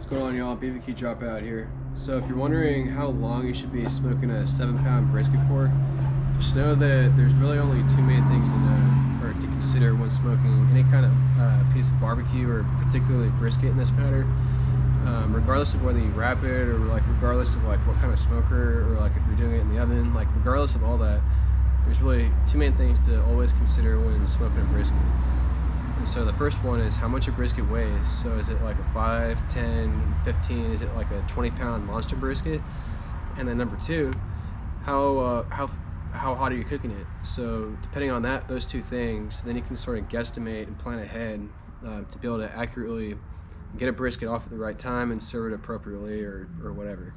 What's going on, y'all? BBQ Dropout here. So if you're wondering how long you should be smoking a 7-pound brisket for, just know that there's really only two main things to know or to consider when smoking any kind of piece of barbecue, or particularly brisket in this matter. Regardless of whether you wrap it, or regardless of what kind of smoker, or if you're doing it in the oven, regardless of all that, there's really two main things to always consider when smoking a brisket. And so the first one is how much your brisket weighs. So is it like a 5, 10, 15? Is it like a 20-pound monster brisket? And then number two, how hot are you cooking it? So depending on those two things, then you can sort of guesstimate and plan ahead to be able to accurately get a brisket off at the right time and serve it appropriately, or whatever.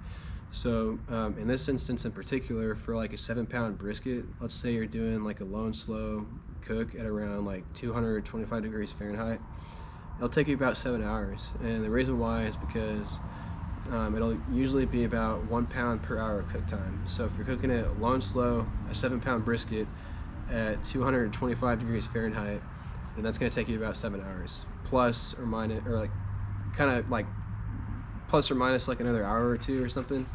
So in this instance in particular, for like a 7-pound brisket, let's say you're doing like a low and slow cook at around like 225 degrees Fahrenheit, it'll take you about 7 hours. And the reason why is because it'll usually be about 1 pound per hour of cook time. So if you're cooking it low and slow, a 7-pound brisket at 225 degrees Fahrenheit, then that's going to take you about 7 hours, plus or minus, or plus or minus like another hour or two or something.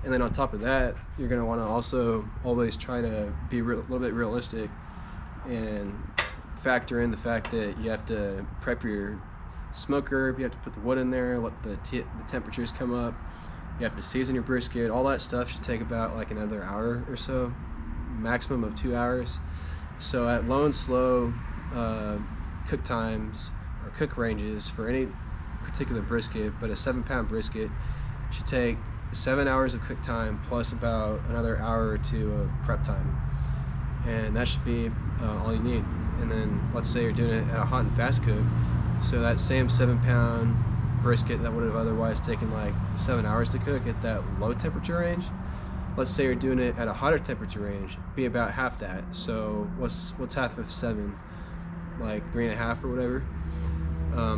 And then on top of that, you're going to want to also always try to be a little bit realistic and factor in the fact that you have to prep your smoker, you have to put the wood in there, let the temperatures come up, you have to season your brisket. All that stuff should take about like another hour or so, maximum of 2 hours. So at low and slow cook times or cook ranges for any particular brisket, but a 7-pound brisket should take 7 hours of cook time plus about another hour or two of prep time, and that should be all you need. And then let's say you're doing it at a hot and fast cook, so that same 7-pound brisket that would have otherwise taken like 7 hours to cook at that low temperature range, let's say you're doing it at a hotter temperature range, be about half that. So what's half of 7? Like 3.5 or whatever.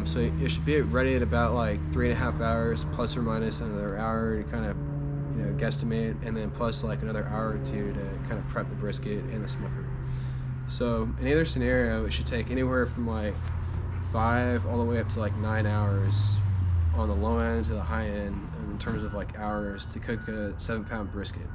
So it should be ready at about like 3.5 hours, plus or minus another hour to kind of guesstimate, and then plus like another hour or two to kind of prep the brisket and the smoker. So in either scenario, it should take anywhere from like 5 all the way up to like 9 hours on the low end to the high end in terms of like hours to cook a 7-pound brisket.